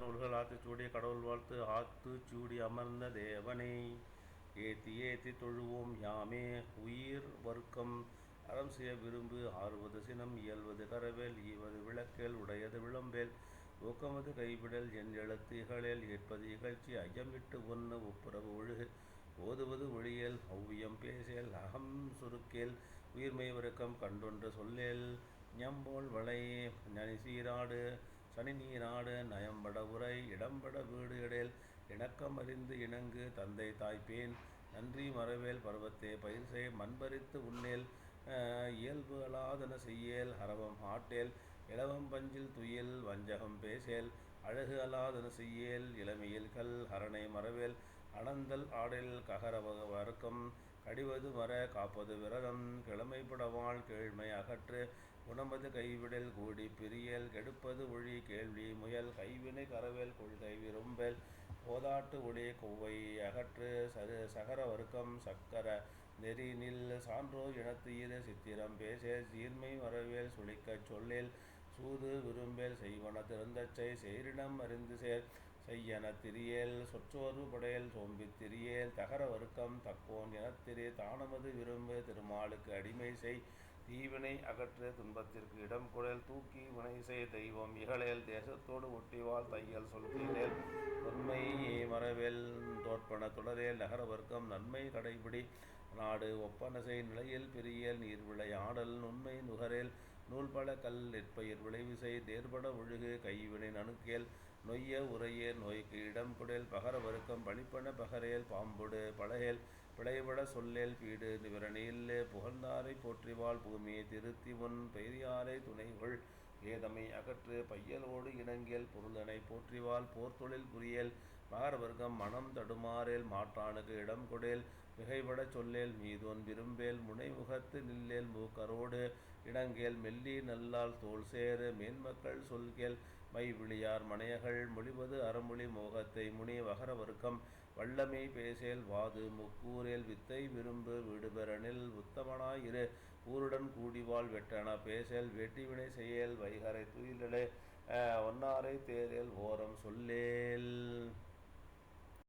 நூல்கள் ஆத்துச்சூடி கடவுள் வாழ்த்து ஆத்துச்சூடி அமர்ந்த தேவனை ஏத்தி ஏத்தி தொழுவோம் யாமே உயிர் வர்க்கம் அறம் செய்ய விரும்பு ஆறுவது சினம் இயல்வது கரவேல் ஈவது விளக்கேல் உடையது விளம்பேல் ஊக்கமது கைவிடல் என் எழுத்து இகழேல் ஏற்பது இகழ்ச்சி ஐயமிட்டு ஒன்று ஒப்புரவு ஒழுகு ஓதுவது ஒழியல் ஒவ்வியம் பேசேல் அகம் சுருக்கேல் உயிர்மை வர்க்கம் கண்டொன்று சொல்லேல் ஞம்போல் வளை நனி சீராடு சனி நீராடு நயம்பட உரை இடம்பட வீடு இடேல் இணக்கம் அறிந்து இணங்கு தந்தை தாய்ப்பேன் நன்றி மறவேல் பருவத்தே பயிர்செய் மண்பறித்து உன்னேல் இயல்பு அலாதன செய்யேல் அரவம் ஆட்டேல் இளவம் பஞ்சில் துயில் வஞ்சகம் பேசேல் அழகு அலாதன செய்யேல் இளமையில் கல் ஹரணை மறவேல் அனந்தல் ஆடல் ககர வர்க்கம் கடிவது மர காப்பது விரதம் கிழமைப்படவாள் கேழ்மை அகற்று குணமது கைவிடல் கூடி பிரியல் கெடுப்பது ஒழி கேள்வி முயல் கைவினை கரவேல் கொள்கை விரும்பல் போதாட்டு ஒளி கொவ்வை அகற்று சகர வர்க்கம் சக்கர நெறி நில் சான்றோ இனத்து இரு சித்திரம் பேசே சீர்மை வரவேல் சுழிக்கச் சொல்லேல் சூது விரும்பேல் செய்வன திறந்தச்சை சேரிடம் அறிந்து சேர் செய்யன திரியேல் சொற்றோர்வு படையல் சோம்பித் திரியேல் தகர வர்க்கம் தக்கோன் எனத்திரி தானமது விரும்பு திருமாலுக்கு அடிமை செய் தீவினை அகற்று துன்பத்திற்கு இடம் குழல் தூக்கி வினை செய் தெய்வம் இகழேல் தேசத்தோடு ஒட்டிவாள் தையல் சொல்கிறேல் தொன்மை மறவேல் தோற்பன தொடரேல் நகர வர்க்கம் நன்மை கடைபிடி நாடு ஒப்பனசை நிலையில் பிரியல் நீர்விளை ஆடல் நுண்மை நுகரேல் நூல்பல கல் நெற்பயிர் விளைவிசை தேர்பட ஒழுகு கைவினை நணுக்கேல் நொய்ய உரையே நோய்க்கு இடம் குடேல் பகர வர்க்கம் பழிப்பன பகரேல் பாம்பொடு பழகேல் பிழைபட சொல்லேல் பீடு விரணியில் புகழ்ந்தாரை போற்றிவாள் பூமியை திருத்தி உன் பெரியாரை துணைகொள் ஏதமை அகற்று பையலோடு இணங்கியல் பொருளனை போற்றிவாள் போர்த்தொழில் புரியல் மகர வர்க்கம் மனம் தடுமாறேல் மாற்றானுக்கு இடம் கொடேல் மிகைபட சொல்லேல் மீதோன் விரும்பேல் முனைமுகத்து நில்லேல் மூக்கரோடு இணங்கேல் மெல்லி நல்லால் தோல் சேரு மேன்மக்கள் சொல்கேல் மை விழியார் மனையகள் மொழிவது அறமொழி மோகத்தை முனி வகர வர்க்கம் வல்லமை பேசேல் வாது முக்கூரேல் வித்தை விரும்பு வீடுபெறனில் உத்தமனாய் இரு ஊருடன் கூடிவாள் வெட்டன பேசேல் வெட்டிவினை செய்யேல் வைகரை துயிலே ஒன்னாரை தேரேல் ஓரம் சொல்லேல்.